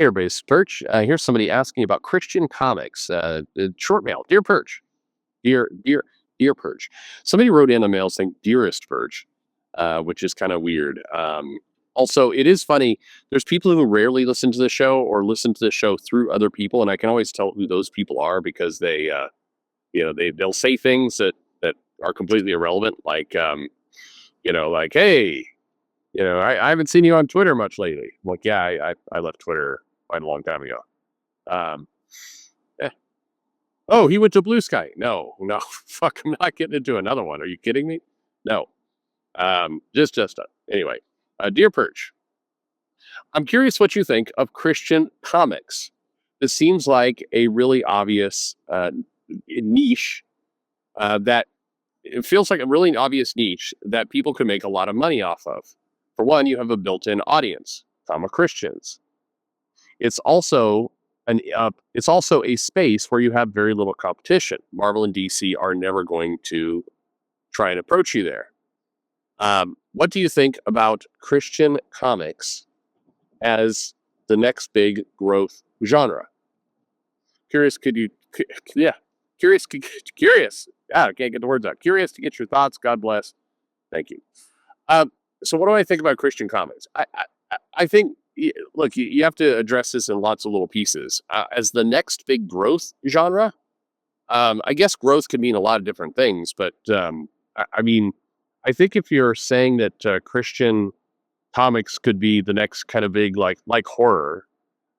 Here, base Perch. Here's somebody asking about Christian comics. Short mail, dear Perch, dear Perch. Somebody wrote in a mail saying "dearest Perch," which is kind of weird. Also, it is funny. There's people who rarely listen to the show or listen to the show through other people, and I can always tell who those people are because they'll say things that are completely irrelevant, like like hey, I haven't seen you on Twitter much lately. I'm like, yeah, I left Twitter quite a long time ago. Um, eh. Oh, he went to Blue Sky. No, no, fuck, I'm not getting into another one. Are you kidding me? No. Anyway. Dear Perch, I'm curious what you think of Christian comics. This seems like a really obvious niche that it feels like a really obvious niche that people could make a lot of money off of. For one, you have a built-in audience, Christians. It's also it's also a space where you have very little competition. Marvel and DC are never going to try and approach you there. What do you think about Christian comics as the next big growth genre? Curious, yeah, curious. I can't get the words out. Curious to get your thoughts. God bless. Thank you. Um, so, what do I think about Christian comics? I think, look, you have to address this in lots of little pieces. As the next big growth genre, I guess growth can mean a lot of different things, but I mean, I think if you're saying that Christian comics could be the next kind of big, like horror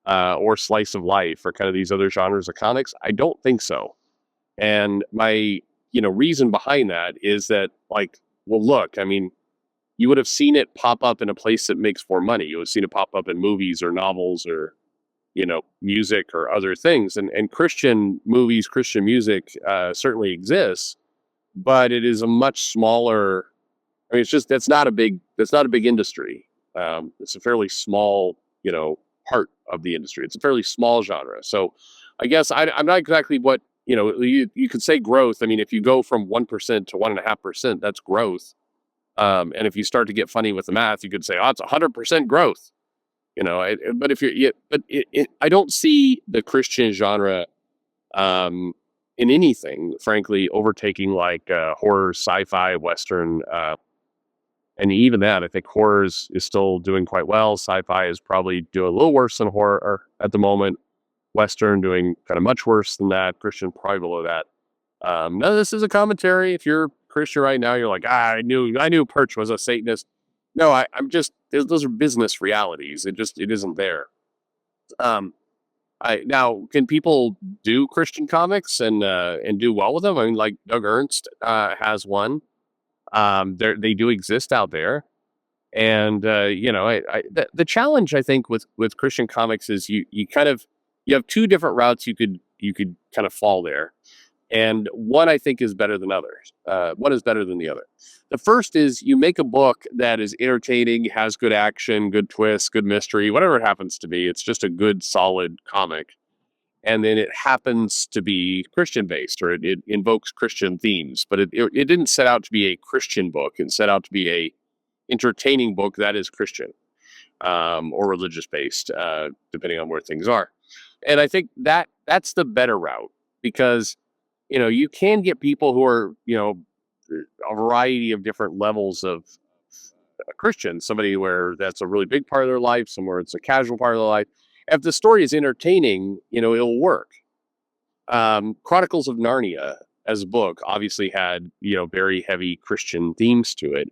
or slice of life or kind of these other genres of comics, I don't think so. And my reason behind that is that, like, well, look, I mean, you would have seen it pop up in a place that makes more money. You would have seen it pop up in movies or novels or music or other things. And Christian movies, Christian music certainly exists, but it is a much smaller. I mean, it's just that's not a big industry. It's a fairly small part of the industry. It's a fairly small genre. So I guess I'm not exactly what you could say growth. I mean, if you go from 1% to 1.5%, that's growth. And if you start to get funny with the math, you could say, oh, it's 100% growth. But if I don't see the Christian genre in anything, frankly, overtaking like horror, sci-fi, Western, and even that, I think horror is still doing quite well. Sci-fi is probably doing a little worse than horror at the moment. Western doing kind of much worse than that. Christian probably below that. No, this is a commentary. If you're Christian right now, you're like, I knew Perch was a Satanist. No, I'm just those are business realities. It isn't there. I now can people do Christian comics and do well with them? I mean, like Doug Ernst has one. They do exist out there, and the challenge I think with Christian comics is you have two different routes you could kind of fall there. And one I think is better than others. One is better than the other. The first is you make a book that is entertaining, has good action, good twists, good mystery, whatever it happens to be. It's just a good, solid comic. And then it happens to be Christian based, or it invokes Christian themes. But it didn't set out to be a Christian book. It set out to be a entertaining book that is Christian or religious based, depending on where things are. And I think that's the better route because you can get people who are, a variety of different levels of Christian, somebody where that's a really big part of their life, somewhere it's a casual part of their life. If the story is entertaining, it'll work. Chronicles of Narnia as a book obviously had, very heavy Christian themes to it.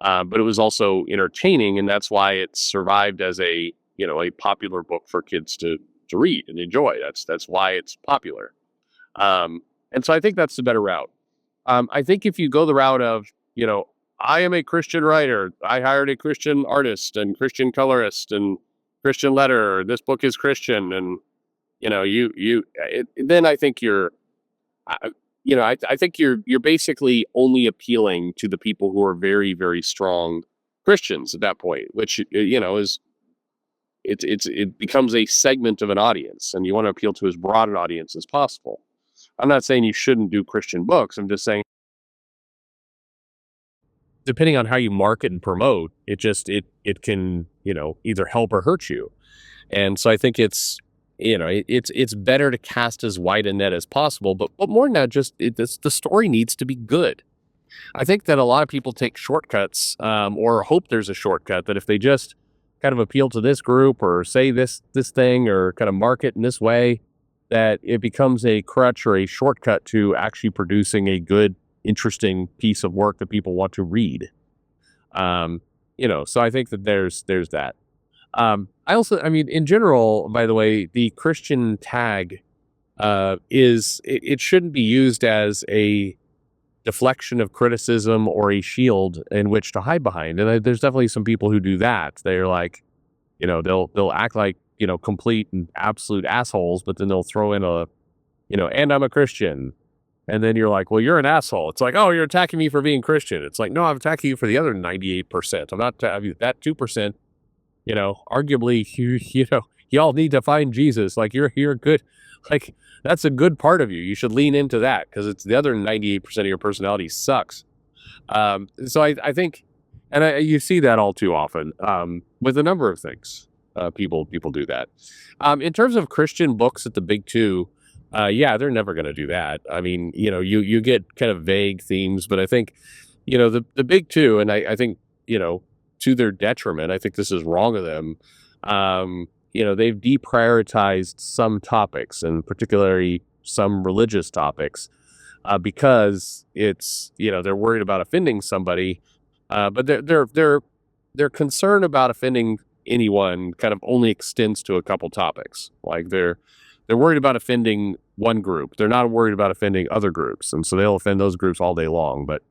But it was also entertaining, and that's why it survived as a popular book for kids to read and enjoy. That's why it's popular. And so I think that's the better route. I think if you go the route of, I am a Christian writer, I hired a Christian artist and Christian colorist and Christian letterer, this book is Christian, and then I think I think you're basically only appealing to the people who are very, very strong Christians at that point, which is it becomes a segment of an audience, and you want to appeal to as broad an audience as possible. I'm not saying you shouldn't do Christian books. I'm just saying, depending on how you market and promote, it can, either help or hurt you. And so I think it's better to cast as wide a net as possible, but more than that, the story needs to be good. I think that a lot of people take shortcuts, or hope there's a shortcut that if they just kind of appeal to this group or say this thing or kind of market in this way, that it becomes a crutch or a shortcut to actually producing a good, interesting piece of work that people want to read. So I think that there's that. I mean, in general, by the way, the Christian tag it shouldn't be used as a deflection of criticism or a shield in which to hide behind. And there's definitely some people who do that. They're like, they'll act like, complete and absolute assholes, but then they'll throw in and I'm a Christian. And then you're like, well, you're an asshole. It's like, oh, you're attacking me for being Christian. It's like, no, I'm attacking you for the other 98%. I'm not that 2%. Arguably, y'all need to find Jesus. Like you're good. Like that's a good part of you. You should lean into that because it's the other 98% of your personality sucks. So I think, and you see that all too often with a number of things. People do that. In terms of Christian books at the big two, yeah, they're never going to do that. I mean, you get kind of vague themes, but I think, the big two, and I think, to their detriment, I think this is wrong of them. They've deprioritized some topics, and particularly some religious topics, because it's they're worried about offending somebody, but their concern about offending anyone kind of only extends to a couple topics. Like they're worried about offending one group. They're not worried about offending other groups, and so they'll offend those groups all day long. But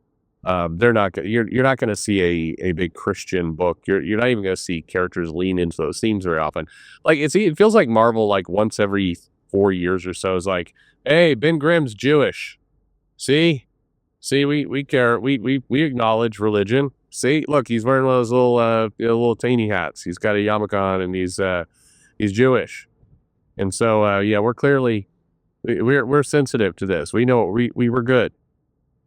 they're not. You're not going to see a big Christian book. You're not even going to see characters lean into those themes very often. Like it feels like Marvel, like once every 4 years or so, is like, hey, Ben Grimm's Jewish. See, we care. We acknowledge religion. See, look, he's wearing one of those little tiny hats. He's got a yarmulke on, and he's Jewish. And so yeah, we're sensitive to this. We know we were good.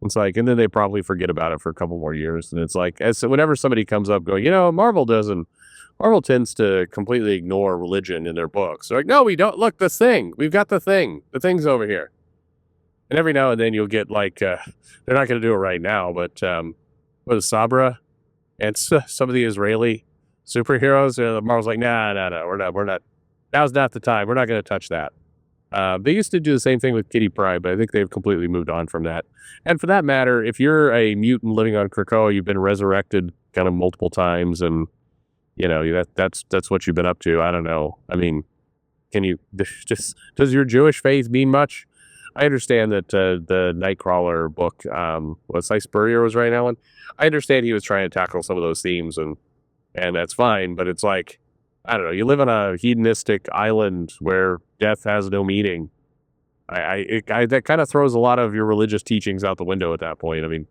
It's like, and then they probably forget about it for a couple more years. And it's like, whenever somebody comes up going, Marvel tends to completely ignore religion in their books. They're like, no, we don't. Look, we've got the thing's over here. And every now and then you'll get like, they're not going to do it right now, but what is Sabra and some of the Israeli superheroes, Marvel's like, no, we're not. Now's not the time. We're not going to touch that. They used to do the same thing with Kitty Pryde, but I think they've completely moved on from that. And for that matter, if you're a mutant living on Krakoa, you've been resurrected kind of multiple times, and that's what you've been up to. I don't know. I mean, does your Jewish faith mean much? I understand that the Nightcrawler book, Cy Spurrier was writing that one. I understand he was trying to tackle some of those themes, and that's fine. But it's like, I don't know. You live on a hedonistic island where death has no meaning. That kind of throws a lot of your religious teachings out the window at that point. I mean,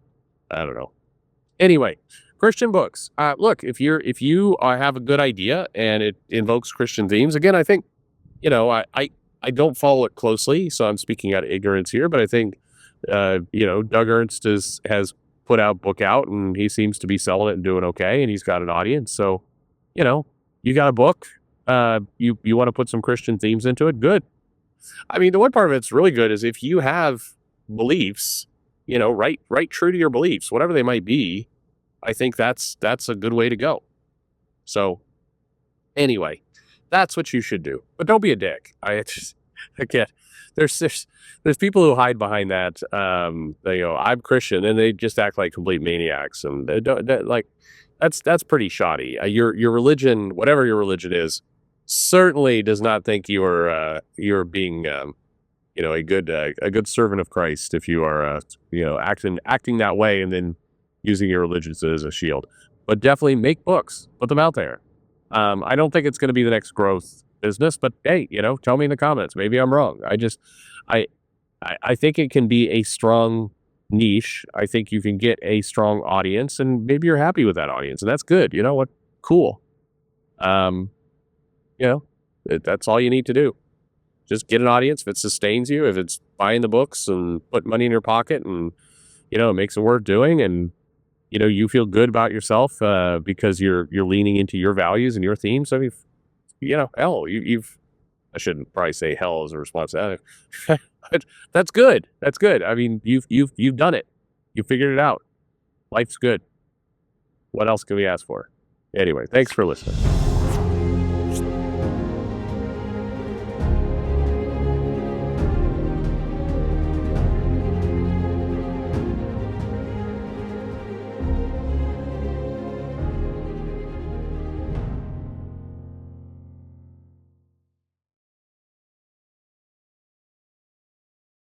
I don't know. Anyway, Christian books. Look, if you have a good idea and it invokes Christian themes, again, I think, I don't follow it closely, so I'm speaking out of ignorance here, but I think, Doug Ernst has put out book out, and he seems to be selling it and doing okay, and he's got an audience. So, you got a book, you want to put some Christian themes into it, good. I mean, the one part of it's really good is if you have beliefs, right true to your beliefs, whatever they might be. I think that's a good way to go. So anyway, that's what you should do. But don't be a dick. Again, there's people who hide behind that. I'm Christian, and they just act like complete maniacs, and that's pretty shoddy. Your religion, whatever your religion is, certainly does not think you're being a good servant of Christ if you are acting that way and then using your religion as a shield. But definitely make books, put them out there. I don't think it's going to be the next growth business, but hey, tell me in the comments. Maybe I'm wrong. I think it can be a strong niche. I think you can get a strong audience, and maybe you're happy with that audience, and that's good. You know what? Cool. That's all you need to do. Just get an audience. If it sustains you, if it's buying the books and put money in your pocket, and it makes it worth doing, and you feel good about yourself because you're leaning into your values and your themes. I mean, hell, you've. I shouldn't probably say hell as a response to that. But that's good. That's good. I mean, you've done it. You figured it out. Life's good. What else can we ask for? Anyway, thanks for listening.